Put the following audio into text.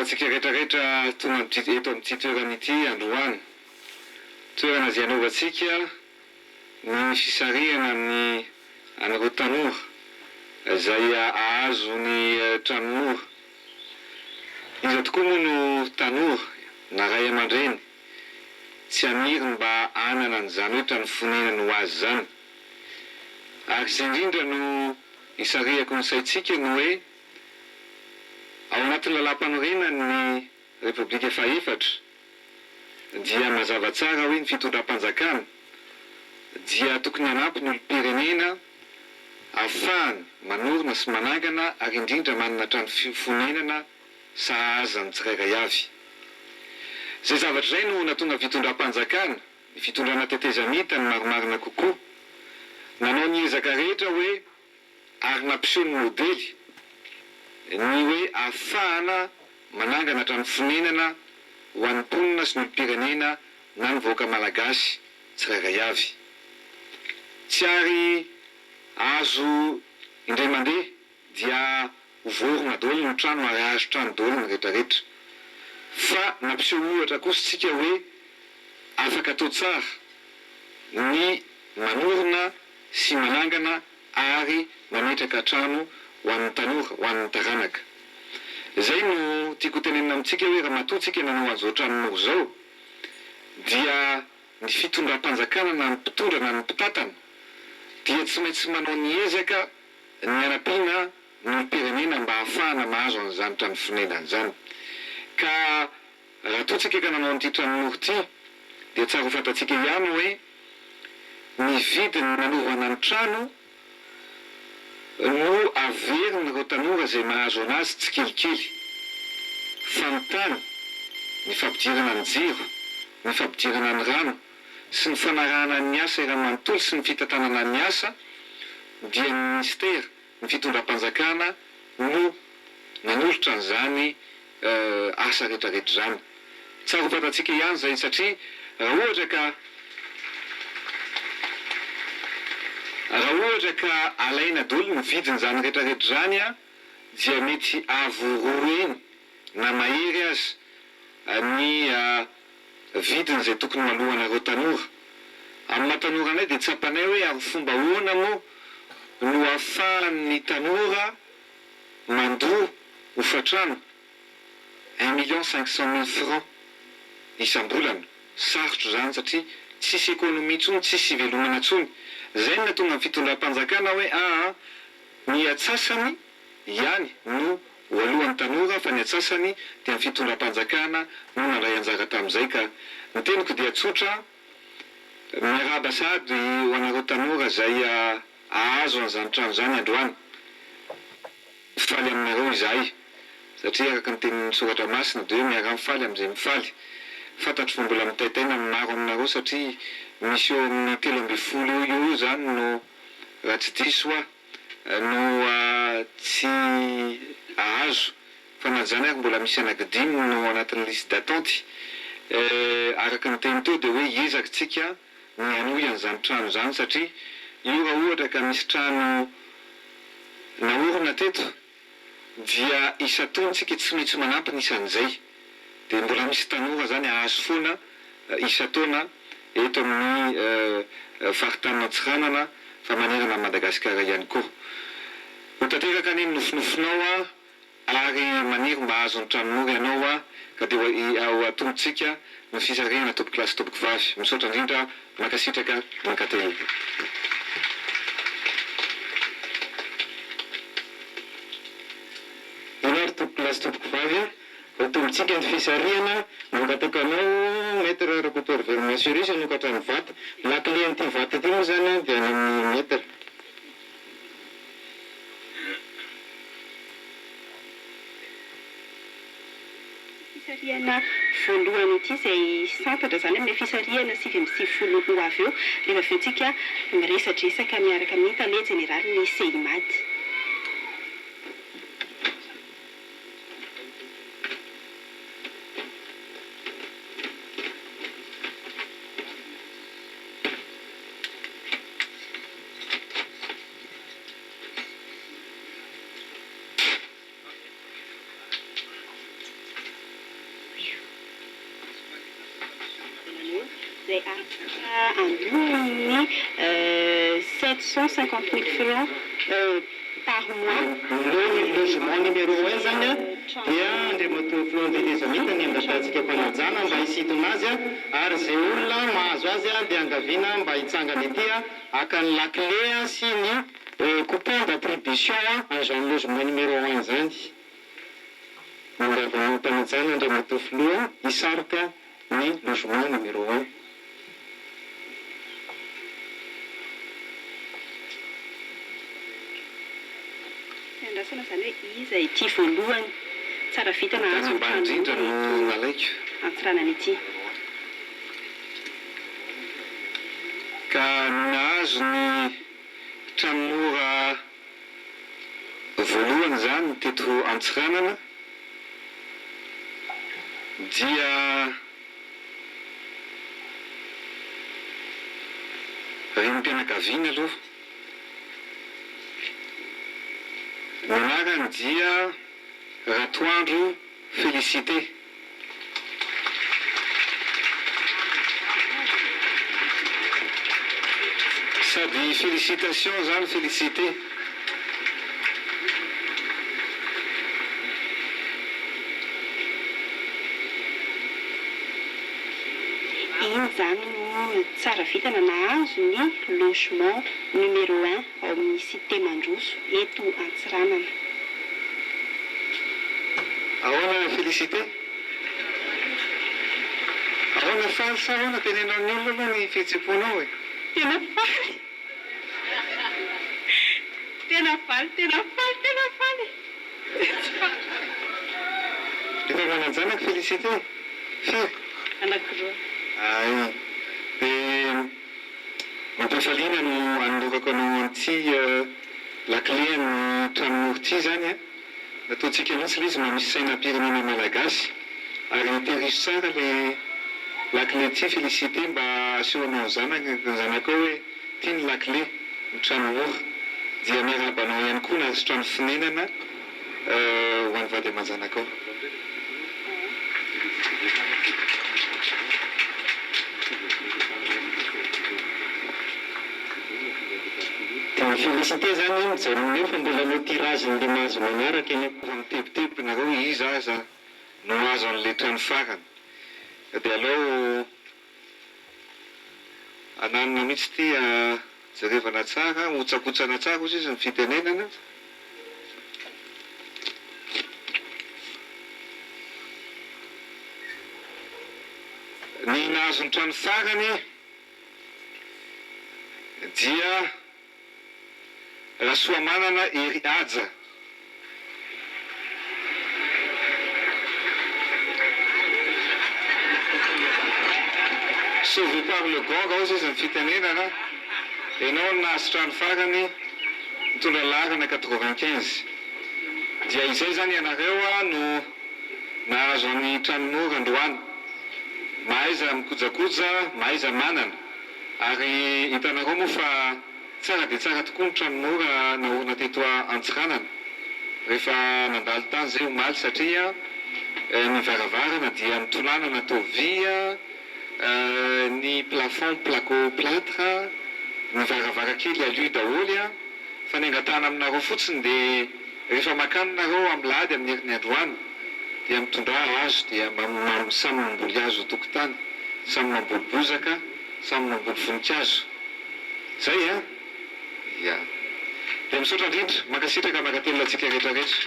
antsika rehetrarehetra tonga eto amin'ity toerana ity androany. Toerana izay anaovantsika ny fisarihana amin'ny an'ireo tanora izay ahazo ny tranonora. Iza tokoa moa no tanora na ray aman-dreny tsy amiry mba hanana an'izany hoe trano fonenana ho azy zany. Ary izay indrindra no isarihako ny saintsika no hoe ao anatin'ny lalam-panorenan'ny Repoblika Fahefatra dia mazava tsara hoe ny fitondram-panjakana dia tokony hanampy ny olom-pirenena ahafahany manorina sy manangana ary indrindra manana trano fonenana sahazany tsirairay avy. Izay zavatra izay no natonga fitondram-panjakana, ny fitondrana tetezamita ny maromarina kokoa. Nanao ny ezaka rehetra hoe ary nampiseho ny modely ny hoe ahafahana manangana trano fonenana ho an'ny mponina sy ny olom-pirenena na ny vahoaka malagasy tsirairay avy. Tsy ary azo indray mandeha dia hovorona daholo ny trano ary azo trano daholo ny rehetrarehetra. Fa nampiseho ohatra kosa tsika hoe afaka atao tsara ny manorina sy manangana ary mametraka trano ho an'ny tanora, ho an'ny taranaka. Izay no tiako tenenina amintsika hoe raha matoa tsika nanao an'izao tranonora izao dia ny fitondram-panjakana na ny mpitondra na ny mpitantana dia tsy maintsy manao ny ezaka ny anampiana ny olom-pirenena mba ahafahana mahazo an'izany trano fonenana zany. Ka raha toa tsika ka nanao an'ity tranonora ity dia tsara ho fantatsika ihany hoe ny vidiny nanovana ny trano no averiny ireo tanora izay mahazo anazy tsy kelikely. Fanontany ny fampidirana ny jiro, ny fampidirana ny rano sy ny fanarahana ny asa iray-manontolo sy ny fitantanana ny asa dia ny ministera ny fitondram-panjakana no nanolotra an'izany asa rehetrarehetra zany. Tsara ho fantatsika ihany izay satria raha ohatra ka alaina daholo ny vidiny zany rehetrarehetra zany dia mety avory eny na mahery azy ny vidiny izay tokony malohana ireo tanora. Amin'ny mahatanora anay dia tsapanay hoe amin'ny fomba ahoana moa no ahafahan'ny tanora mandoa hofa-trano 1,500,000 francs isam-bolana. Sarotro zany satria tsisy ekonomia intsony, tsisy ivelomana intsony. Izay no natonga ny fitondram-panjakana hoe ny atsasany ihany no ho alohan'ny tanora fa ny atsasany dia ny fitondram-panjakana no nandray anjara tamin'izay. Ka ny teniko dia tsotra miarahaba sady ho anareo tanora izay ahazo an'izany trano izany androany. Mifaly aminareo izahay satria araka ny tenin'ny soratra masina dia hoe miara mifaly amin'izay mifaly. Fantatro fa mbola mitaitaina maro aminareo satria misy eo amin'ny 13 eo zany no raha tsy diso no tsy ahazo. Fa na zany ary mbola misy anankidimy no anatin'ny liste d'attente. Araka ny teny teo dia hoe hiezaka tsika ny hanohy an'izany trano zany satria io raha ohatra ka misy trano naorina teto dia isa-taona tsika tsy maintsy manampy ny isan'izay. Dia mbola misy tanora zany ahazo foana isa-taona eto amin'ny faritany Antsiranana fa manerana Madagasikara ihany koa. Ho tanteraka anie nofinofinao ary maniry mba ahazo ny tranonora ianao ka dia ho atontsika ny fisarihana tompoko lasy tompoko vavy. Misaotra indrindra mankasitraka mankately. Inary tompoko lasy tompoko vavy hotombontsika ny fisarihana mankatakanao maître Rakotory Vermasirus nokatra ny vata. Lakile an'ity vata ity moa zany dia any amin'ny maître. Fisarihana voalohany ity izay santatra zany amin'ny fisarihana 9 ho avy eo rehefa avy eo tsika miresadresaka miaraka amin'ny tale général ny CIMAD. izay afaka ambony 750 000 francs par mois. Ny logement numéro 1 zany dia andriamatoa Florent Zamita ny andatantsika mpanajana mba hisintona azy ary izay olona mahazo azy dia angaviana mba hitsangana ity aka ny lakle sy ny coupon d'attribution azo amin'ny logement numéro 1 zany. Mandavan'ny mpanajana andriamatoa Florent hisarika ny logement numéro 1. Andrasana zany hoe izy ity voalohany tsara vita nahazo indrindra no nalaiko antranany ity. Ka nahazo ny tranon'ora voalohany zany teto Antsiranana dia renim-pianakaviana aloha. Manarany dia Ratoandro Félicité. Sady félicitations zany Félicité. Iny zany no tsara vitana nahazo ny logement numéro 1 ao amin'ny cité Mandroso eto Antsiranana. Ahoana Félicité? Ahoana faly sa ahoana tenenao ny olona aloha ny fihetsem-ponao e? Tena faly! Tena faly, tena faly, tena faly! Efa mananjanaka Félicité? Firy? Anankiroa. Ay, dia mampifaliana no anolokako anao an'ity lakle ny tranon'ora ity zany a. Nataontsika mihitsy ilay izy mba misy sainam-pirenena malagasy ary nitehizo tsara ilay lakle ity Félicité mba asehoanao zanaka hoe ity ny lakle ny tranon'ora dia miarabanao ihany koa na azo trano fonenana ho an'ny vady aman-janakao. Dia Félicité zany mijanona eo fa mbola anao tirage n'ilay mahazo manaraka iny fa mitebiteboka nareo izy aza no azo an'ilay trano farany. Dia aleo ananina mihitsy ity jerevana tsara, hotsakotsana tsara ozy izy ny fitenenana. Ny nahazo ny trano farany dia Rasoamanana Ery Aja. Sauvé par le Gong ozy izy ny fitenenana. Ianao no nahazo trano farany mitondra laharana 95. Dia izay zany ianareo no nahazo amin'ny tranon'ora androany. Mahaiza mikojakoja, mahaiza manana. Ary hitanareo moa fa tsara dia tsara tokoa ny tranon'ora naorina teto Antsiranana. Rehefa nandalo tany zay omaly satria ny varavarana dia mitolàna natao vy, ny plafond placo plâtre, ny varavarakely aluy daholo fa ny angatahana aminareo fotsiny dia rehefa makany nareo amin'ny lady amin'ny herin'ny androany dia mitondra hazo dia samy mamboly hazo tokotany, samy mamboly bozaka, samy mamboly voninkazo. Zay ya. Dia misaotra indrindra, mankasitraka makatelona antsika rehetrarehetra.